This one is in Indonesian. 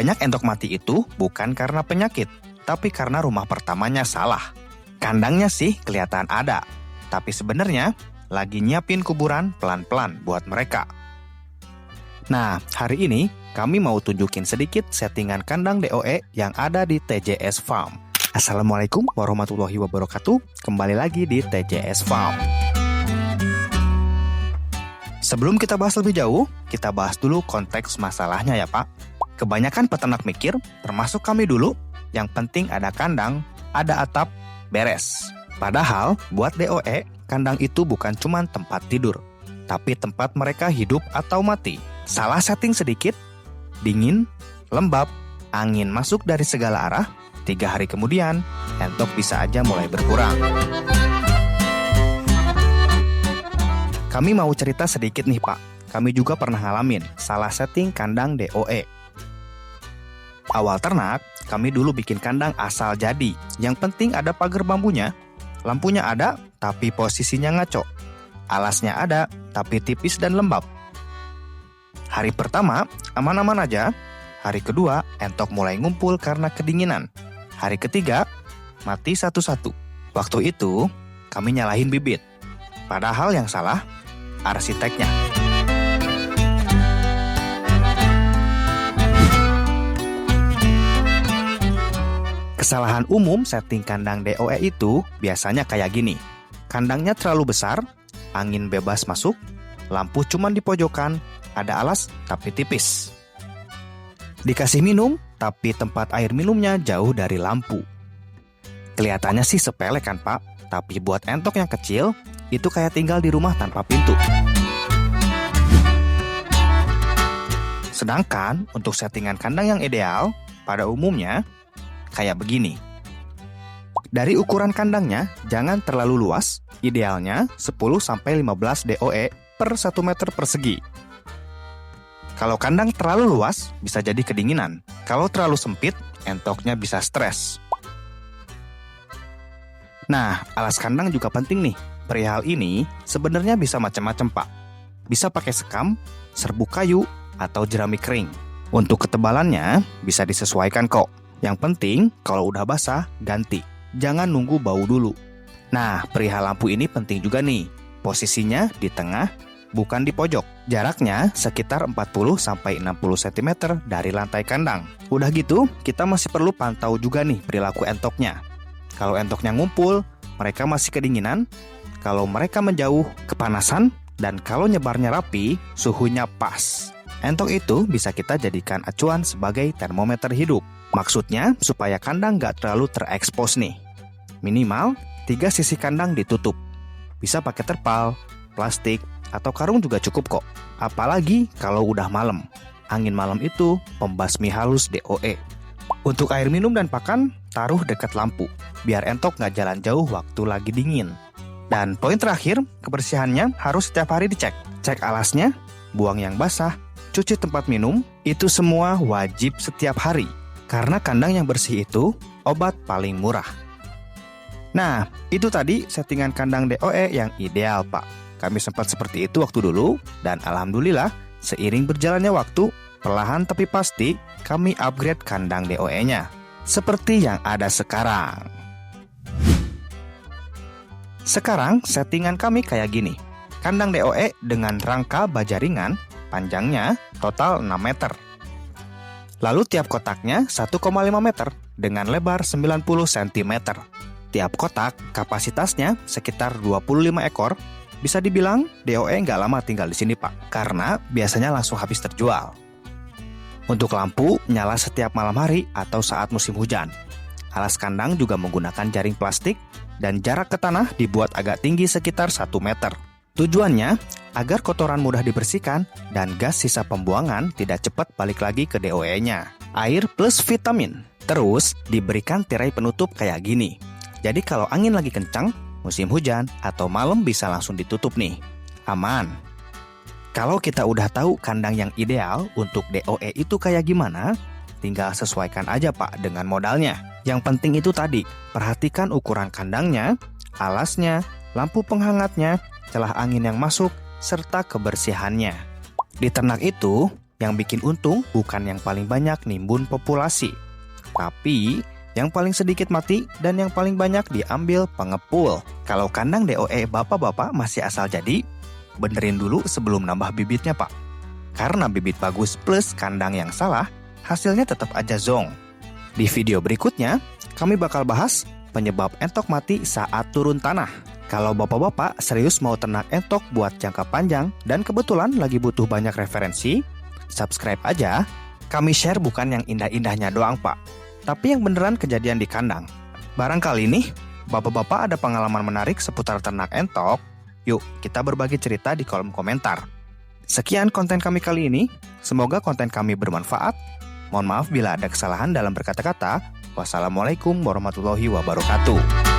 Banyak entok mati itu bukan karena penyakit, tapi karena rumah pertamanya salah. Kandangnya sih kelihatan ada, tapi sebenarnya lagi nyiapin kuburan pelan-pelan buat mereka. Nah, hari ini kami mau tunjukin sedikit settingan kandang DOE yang ada di TJS Farm. Assalamualaikum warahmatullahi wabarakatuh. Kembali lagi di TJS Farm. Sebelum kita bahas lebih jauh, kita bahas dulu konteks masalahnya ya Pak. Kebanyakan peternak mikir, termasuk kami dulu, yang penting ada kandang, ada atap, beres. Padahal buat DOE, kandang itu bukan cuma tempat tidur, tapi tempat mereka hidup atau mati. Salah setting sedikit, dingin, lembab, angin masuk dari segala arah, 3 hari kemudian, entok bisa aja mulai berkurang. Kami mau cerita sedikit nih Pak. Kami juga pernah ngalamin salah setting kandang DOE. Awal ternak, kami dulu bikin kandang asal jadi. Yang penting ada pagar bambunya, lampunya ada, tapi posisinya ngaco. Alasnya ada, tapi tipis dan lembab. Hari pertama, aman-aman aja. Hari kedua, entok mulai ngumpul karena kedinginan. Hari ketiga, mati satu-satu. Waktu itu, kami nyalahin bibit. Padahal yang salah, arsiteknya. Kesalahan umum setting kandang DOE itu biasanya kayak gini. Kandangnya terlalu besar, angin bebas masuk, lampu cuma di pojokan, ada alas tapi tipis. Dikasih minum, tapi tempat air minumnya jauh dari lampu. Kelihatannya sih sepele kan Pak, tapi buat entok yang kecil, itu kayak tinggal di rumah tanpa pintu. Sedangkan untuk settingan kandang yang ideal, pada umumnya, kayak begini. Dari ukuran kandangnya, jangan terlalu luas, idealnya 10-15 DOE per 1 meter persegi. Kalau kandang terlalu luas, bisa jadi kedinginan. Kalau terlalu sempit, entoknya bisa stres. Nah, alas kandang juga penting nih. Perihal ini sebenarnya bisa macam-macam Pak. Bisa pakai sekam, serbuk kayu, atau jerami kering. Untuk ketebalannya bisa disesuaikan kok. Yang penting kalau udah basah, ganti. Jangan nunggu bau dulu. Nah, perihal lampu ini penting juga nih. Posisinya di tengah, bukan di pojok. Jaraknya sekitar 40-60 cm dari lantai kandang. Udah gitu, kita masih perlu pantau juga nih perilaku entoknya. Kalau entoknya ngumpul, mereka masih kedinginan. Kalau mereka menjauh, kepanasan. Dan kalau nyebarnya rapi, suhunya pas. Entok itu bisa kita jadikan acuan sebagai termometer hidup. Maksudnya supaya kandang nggak terlalu terekspos nih. Minimal 3 sisi kandang ditutup. Bisa pakai terpal, plastik, atau karung juga cukup kok. Apalagi kalau udah malam. Angin malam itu pembasmi halus DOE. Untuk air minum dan pakan, taruh dekat lampu. Biar entok nggak jalan jauh waktu lagi dingin. Dan poin terakhir, kebersihannya harus setiap hari dicek. Cek alasnya, buang yang basah, cuci tempat minum, itu semua wajib setiap hari. Karena kandang yang bersih itu obat paling murah. Nah, itu tadi settingan kandang DOE yang ideal Pak. Kami sempat seperti itu waktu dulu, dan alhamdulillah seiring berjalannya waktu, perlahan tapi pasti kami upgrade kandang DOE-nya. Seperti yang ada sekarang. Sekarang settingan kami kayak gini. Kandang DOE dengan rangka baja ringan, panjangnya total 6 meter. Lalu tiap kotaknya 1,5 meter dengan lebar 90 cm. Tiap kotak kapasitasnya sekitar 25 ekor. Bisa dibilang DOE nggak lama tinggal di sini Pak, karena biasanya langsung habis terjual. Untuk lampu nyala setiap malam hari atau saat musim hujan. Alas kandang juga menggunakan jaring plastik dan jarak ke tanah dibuat agak tinggi sekitar 1 meter. Tujuannya agar kotoran mudah dibersihkan dan gas sisa pembuangan tidak cepat balik lagi ke DOE-nya. Air plus vitamin. Terus diberikan tirai penutup kayak gini. Jadi kalau angin lagi kencang, musim hujan atau malam bisa langsung ditutup nih. Aman. Kalau kita udah tahu kandang yang ideal untuk DOE itu kayak gimana, tinggal sesuaikan aja Pak dengan modalnya. Yang penting itu tadi, perhatikan ukuran kandangnya, alasnya, lampu penghangatnya, celah angin yang masuk, serta kebersihannya. Di ternak itu, Yang bikin untung bukan yang paling banyak nimbun populasi, tapi yang paling sedikit mati dan yang paling banyak diambil pengepul. Kalau kandang DOE bapak-bapak masih asal jadi, benerin dulu sebelum nambah bibitnya Pak. Karena bibit bagus plus kandang yang salah, hasilnya tetap aja zong. Di video berikutnya, kami bakal bahas penyebab entok mati saat turun tanah. Kalau bapak-bapak serius mau ternak entok buat jangka panjang dan kebetulan lagi butuh banyak referensi, subscribe aja. Kami share bukan yang indah-indahnya doang Pak, tapi yang beneran kejadian di kandang. Barangkali nih, bapak-bapak ada pengalaman menarik seputar ternak entok. Yuk, kita berbagi cerita di kolom komentar. Sekian konten kami kali ini. Semoga konten kami bermanfaat. Mohon maaf bila ada kesalahan dalam berkata-kata. Wassalamualaikum warahmatullahi wabarakatuh.